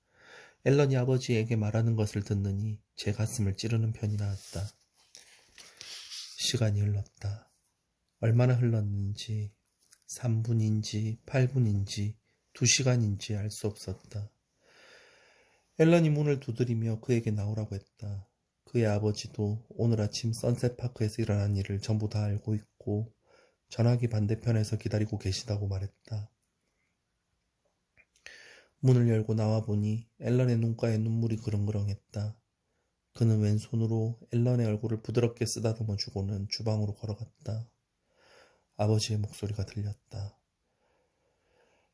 앨런이 아버지에게 말하는 것을 듣느니 제 가슴을 찌르는 편이 나았다. 시간이 흘렀다. 얼마나 흘렀는지 3분인지 8분인지 2시간인지 알 수 없었다. 앨런이 문을 두드리며 그에게 나오라고 했다. 그의 아버지도 오늘 아침 선셋파크에서 일어난 일을 전부 다 알고 있고 전화기 반대편에서 기다리고 계시다고 말했다. 문을 열고 나와보니 앨런의 눈가에 눈물이 그렁그렁했다. 그는 왼손으로 앨런의 얼굴을 부드럽게 쓰다듬어 주고는 주방으로 걸어갔다. 아버지의 목소리가 들렸다.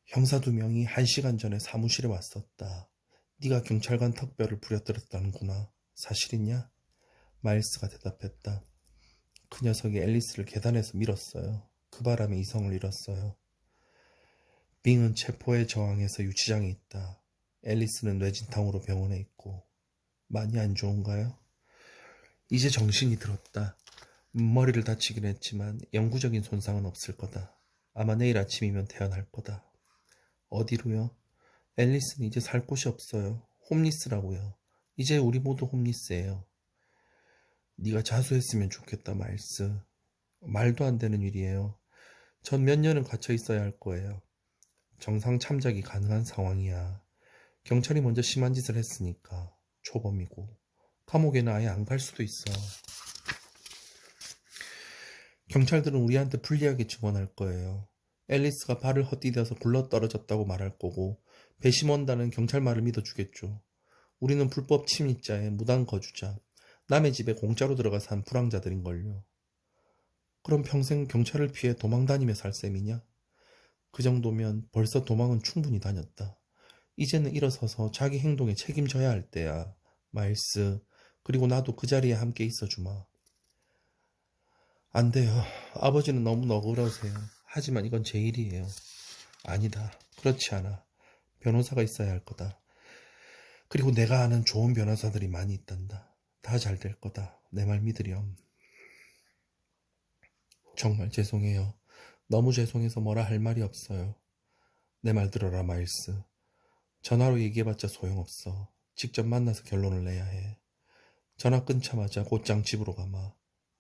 형사 2명이 1시간 전에 사무실에 왔었다. 네가 경찰관 턱뼈를 부려뜨렸다는구나. 사실이냐? 마일스가 대답했다. 그 녀석이 앨리스를 계단에서 밀었어요. 그 바람에 이성을 잃었어요. 빙은 체포에 저항해서 유치장에 있다. 앨리스는 뇌진탕으로 병원에 있고. 많이 안 좋은가요? 이제 정신이 들었다. 머리를 다치긴 했지만 영구적인 손상은 없을 거다. 아마 내일 아침이면 태어날 거다. 어디로요? 앨리스는 이제 살 곳이 없어요. 홈리스라고요. 이제 우리 모두 홈리스예요. 네가 자수했으면 좋겠다, 마일스. 말도 안 되는 일이에요. 전 몇 년은 갇혀 있어야 할 거예요. 정상 참작이 가능한 상황이야. 경찰이 먼저 심한 짓을 했으니까. 초범이고. 감옥에는 아예 안 갈 수도 있어. 경찰들은 우리한테 불리하게 증언할 거예요. 앨리스가 발을 헛디뎌서 굴러떨어졌다고 말할 거고 배심원단은 경찰 말을 믿어주겠죠. 우리는 불법 침입자의 무단 거주자, 남의 집에 공짜로 들어가 산 불황자들인걸요. 그럼 평생 경찰을 피해 도망 다니며 살 셈이냐? 그 정도면 벌써 도망은 충분히 다녔다. 이제는 일어서서 자기 행동에 책임져야 할 때야. 마일스, 그리고 나도 그 자리에 함께 있어주마. 안 돼요. 아버지는 너무 너그러우세요. 하지만 이건 제 일이에요. 아니다. 그렇지 않아. 변호사가 있어야 할 거다. 그리고 내가 아는 좋은 변호사들이 많이 있단다. 다 잘 될 거다. 내 말 믿으렴. 정말 죄송해요. 너무 죄송해서 뭐라 할 말이 없어요. 내 말 들어라, 마일스. 전화로 얘기해봤자 소용없어. 직접 만나서 결론을 내야 해. 전화 끊자마자 곧장 집으로 가마.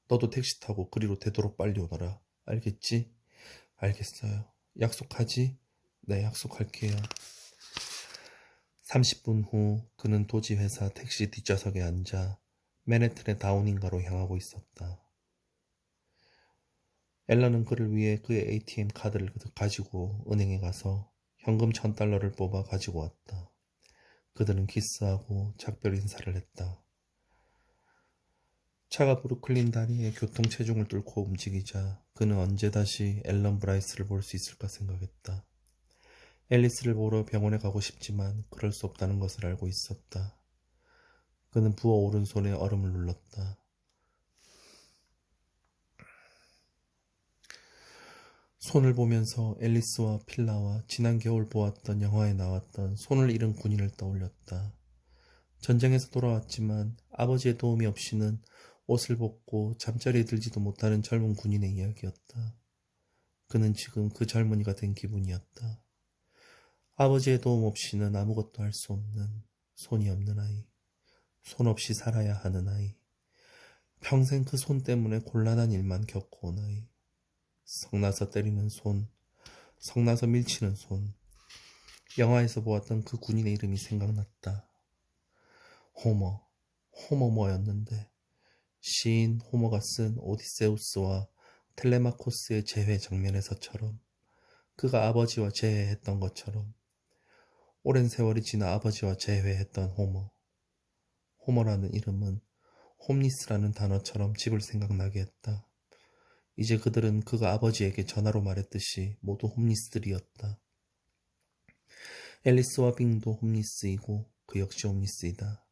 너도 택시 타고 그리로 되도록 빨리 오너라. 알겠지? 알겠어요. 약속하지? 네, 약속할게요. 30분 후 그는 도지회사 택시 뒷좌석에 앉아 맨해튼의 다우닝가로 향하고 있었다. 앨런은 그를 위해 그의 ATM 카드를 가지고 은행에 가서 현금 $1000를 뽑아 가지고 왔다. 그들은 키스하고 작별 인사를 했다. 차가 브루클린 다리에 교통체중을 뚫고 움직이자 그는 언제 다시 앨런 브라이스를 볼 수 있을까 생각했다. 앨리스를 보러 병원에 가고 싶지만 그럴 수 없다는 것을 알고 있었다. 그는 부어 오른손에 얼음을 눌렀다. 손을 보면서 앨리스와 필라와 지난 겨울 보았던 영화에 나왔던 손을 잃은 군인을 떠올렸다. 전쟁에서 돌아왔지만 아버지의 도움이 없이는 옷을 벗고 잠자리에 들지도 못하는 젊은 군인의 이야기였다. 그는 지금 그 젊은이가 된 기분이었다. 아버지의 도움 없이는 아무것도 할 수 없는, 손이 없는 아이, 손 없이 살아야 하는 아이, 평생 그 손 때문에 곤란한 일만 겪어온 아이, 성나서 때리는 손, 성나서 밀치는 손. 영화에서 보았던 그 군인의 이름이 생각났다. 호머, 호머머였는데 시인 호머가 쓴 오디세우스와 텔레마코스의 재회 장면에서처럼, 그가 아버지와 재회했던 것처럼 오랜 세월이 지나 아버지와 재회했던 호머. 호머라는 이름은 홈리스라는 단어처럼 집을 생각나게 했다. 이제 그들은 그가 아버지에게 전화로 말했듯이 모두 홈리스들이었다. 앨리스와 빙도 홈리스이고 그 역시 홈리스이다.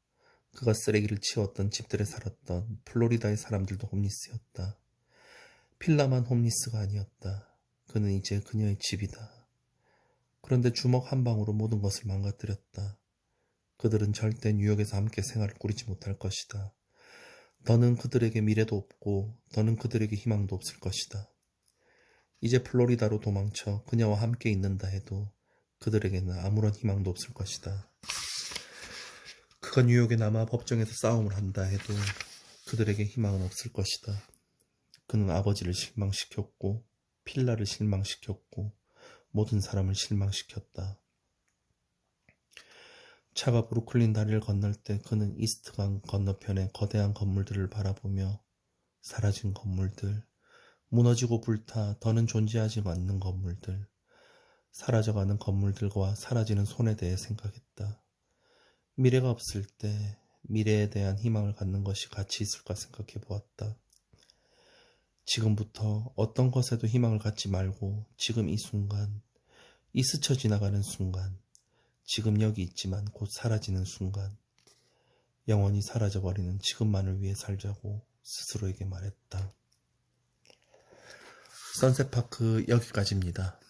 그가 쓰레기를 치웠던 집들에 살았던 플로리다의 사람들도 홈리스였다. 필라만 홈리스가 아니었다. 그는 이제 그녀의 집이다. 그런데 주먹 한 방으로 모든 것을 망가뜨렸다. 그들은 절대 뉴욕에서 함께 생활을 꾸리지 못할 것이다. 더는 그들에게 미래도 없고 더는 그들에게 희망도 없을 것이다. 이제 플로리다로 도망쳐 그녀와 함께 있는다 해도 그들에게는 아무런 희망도 없을 것이다. 그가 뉴욕에 남아 법정에서 싸움을 한다 해도 그들에게 희망은 없을 것이다. 그는 아버지를 실망시켰고 필라를 실망시켰고 모든 사람을 실망시켰다. 차가 브루클린 다리를 건널 때 그는 이스트강 건너편의 거대한 건물들을 바라보며 사라진 건물들, 무너지고 불타 더는 존재하지 않는 건물들, 사라져가는 건물들과 사라지는 손에 대해 생각했다. 미래가 없을 때 미래에 대한 희망을 갖는 것이 가치 있을까 생각해 보았다. 지금부터 어떤 것에도 희망을 갖지 말고 지금 이 순간, 이 스쳐 지나가는 순간, 지금 여기 있지만 곧 사라지는 순간, 영원히 사라져버리는 지금만을 위해 살자고 스스로에게 말했다. 선셋파크 여기까지입니다.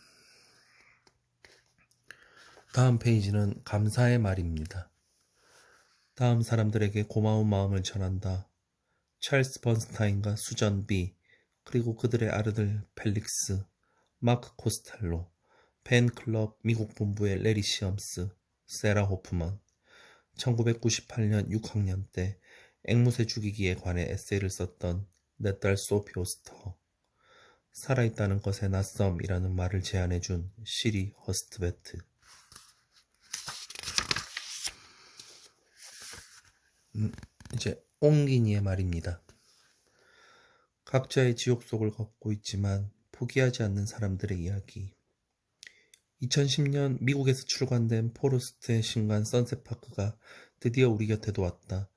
다음 페이지는 감사의 말입니다. 다음 사람들에게 고마운 마음을 전한다. 찰스 번스타인과 수전 B, 그리고 그들의 아들들 펠릭스, 마크 코스텔로, 팬클럽 미국 본부의 레리 시엄스, 세라 호프먼, 1998년 6학년 때 앵무새 죽이기에 관해 에세이를 썼던 내 딸 소피 오스터, 살아있다는 것의 낯섦이라는 말을 제안해준 시리 허스트베트. 이제 옹기니의 말입니다. 각자의 지옥 속을 걷고 있지만 포기하지 않는 사람들의 이야기. 2010년 미국에서 출간된 포르스트의 신간 선셋파크가 드디어 우리 곁에도 왔다.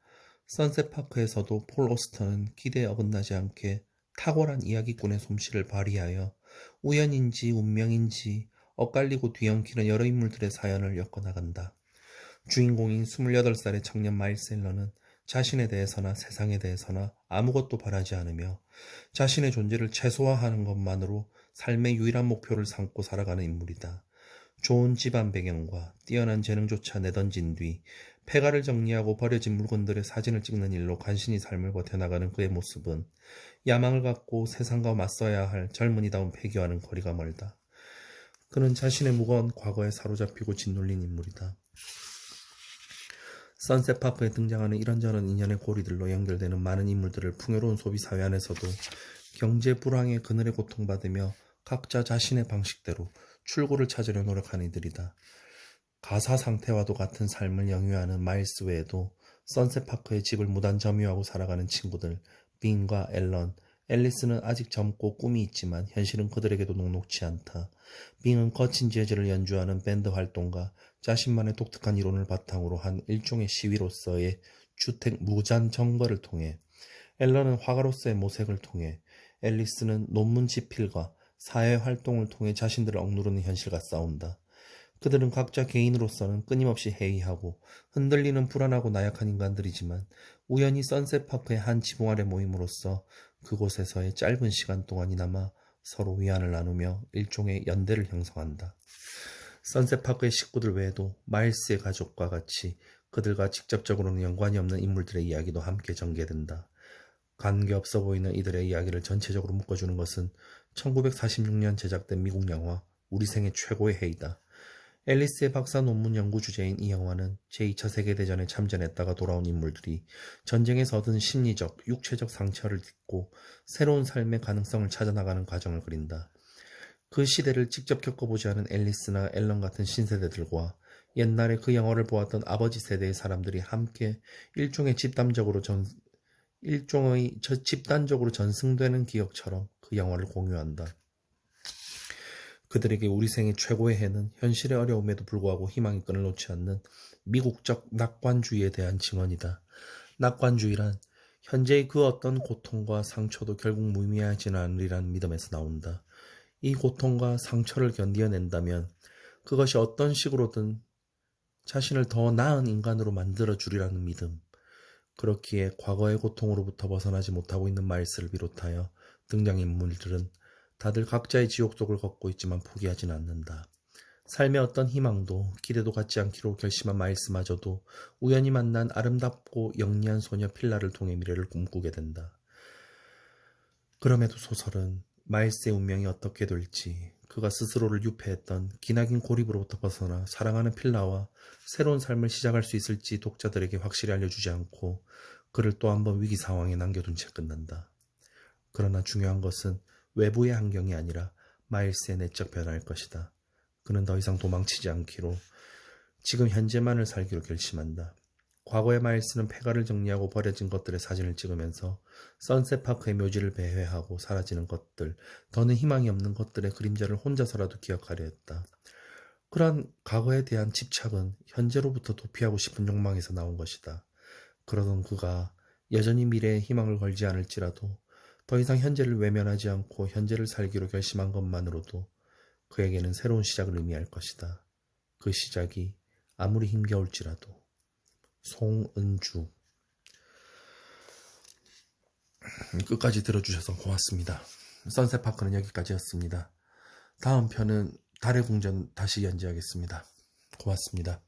선셋파크에서도 폴 오스터는 기대에 어긋나지 않게 탁월한 이야기꾼의 솜씨를 발휘하여 우연인지 운명인지 엇갈리고 뒤엉키는 여러 인물들의 사연을 엮어나간다. 주인공인 28살의 청년 마일스 앨런은 자신에 대해서나 세상에 대해서나 아무것도 바라지 않으며 자신의 존재를 최소화하는 것만으로 삶의 유일한 목표를 삼고 살아가는 인물이다. 좋은 집안 배경과 뛰어난 재능조차 내던진 뒤 폐가를 정리하고 버려진 물건들의 사진을 찍는 일로 간신히 삶을 버텨나가는 그의 모습은 야망을 갖고 세상과 맞서야 할 젊은이다운 패기와는 거리가 멀다. 그는 자신의 무거운 과거에 사로잡히고 짓눌린 인물이다. 선셋파크에 등장하는 이런저런 인연의 고리들로 연결되는 많은 인물들을 풍요로운 소비사회 안에서도 경제 불황의 그늘에 고통받으며 각자 자신의 방식대로 출구를 찾으려 노력하는 이들이다. 가사 상태와도 같은 삶을 영위하는 마일스 외에도 선셋파크의 집을 무단 점유하고 살아가는 친구들 빈과 앨런, 앨리스는 아직 젊고 꿈이 있지만 현실은 그들에게도 녹록치 않다. 빈은 거친 재즈를 연주하는 밴드 활동과 자신만의 독특한 이론을 바탕으로 한 일종의 시위로서의 주택 무잔 정거를 통해, 앨런은 화가로서의 모색을 통해, 앨리스는 논문 집필과 사회활동을 통해 자신들을 억누르는 현실과 싸운다. 그들은 각자 개인으로서는 끊임없이 해이하고 흔들리는 불안하고 나약한 인간들이지만 우연히 선셋파크의 한 지붕 아래 모임으로써 그곳에서의 짧은 시간 동안이나마 서로 위안을 나누며 일종의 연대를 형성한다. 선셋파크의 식구들 외에도 마일스의 가족과 같이 그들과 직접적으로는 연관이 없는 인물들의 이야기도 함께 전개된다. 관계없어 보이는 이들의 이야기를 전체적으로 묶어주는 것은 1946년 제작된 미국 영화 우리 생애 최고의 해이다. 앨리스의 박사 논문 연구 주제인 이 영화는 제2차 세계대전에 참전했다가 돌아온 인물들이 전쟁에서 얻은 심리적, 육체적 상처를 딛고 새로운 삶의 가능성을 찾아나가는 과정을 그린다. 그 시대를 직접 겪어보지 않은 앨리스나 앨런 같은 신세대들과 옛날에 그 영화를 보았던 아버지 세대의 사람들이 함께 일종의 집단적으로 전승되는 기억처럼 그 영화를 공유한다. 그들에게 우리 생애 최고의 해는 현실의 어려움에도 불구하고 희망의 끈을 놓지 않는 미국적 낙관주의에 대한 증언이다. 낙관주의란 현재의 그 어떤 고통과 상처도 결국 무의미하지는 않으리라는 믿음에서 나온다. 이 고통과 상처를 견뎌낸다면 그것이 어떤 식으로든 자신을 더 나은 인간으로 만들어주리라는 믿음. 그렇기에 과거의 고통으로부터 벗어나지 못하고 있는 마일스를 비롯하여 등장인물들은 다들 각자의 지옥 속을 걷고 있지만 포기하진 않는다. 삶의 어떤 희망도 기대도 갖지 않기로 결심한 마일스마저도 우연히 만난 아름답고 영리한 소녀 필라를 통해 미래를 꿈꾸게 된다. 그럼에도 소설은 마일스의 운명이 어떻게 될지, 그가 스스로를 유폐했던 기나긴 고립으로부터 벗어나 사랑하는 필라와 새로운 삶을 시작할 수 있을지 독자들에게 확실히 알려주지 않고 그를 또 한 번 위기 상황에 남겨둔 채 끝난다. 그러나 중요한 것은 외부의 환경이 아니라 마일스의 내적 변화일 것이다. 그는 더 이상 도망치지 않기로 지금 현재만을 살기로 결심한다. 과거의 마일스는 폐가를 정리하고 버려진 것들의 사진을 찍으면서 선셋파크의 묘지를 배회하고 사라지는 것들, 더는 희망이 없는 것들의 그림자를 혼자서라도 기억하려 했다. 그러한 과거에 대한 집착은 현재로부터 도피하고 싶은 욕망에서 나온 것이다. 그러던 그가 여전히 미래에 희망을 걸지 않을지라도 더 이상 현재를 외면하지 않고 현재를 살기로 결심한 것만으로도 그에게는 새로운 시작을 의미할 것이다. 그 시작이 아무리 힘겨울지라도. 송은주. 끝까지 들어주셔서 고맙습니다. 선셋파크는 여기까지였습니다. 다음 편은 달의 궁전 다시 연재하겠습니다. 고맙습니다.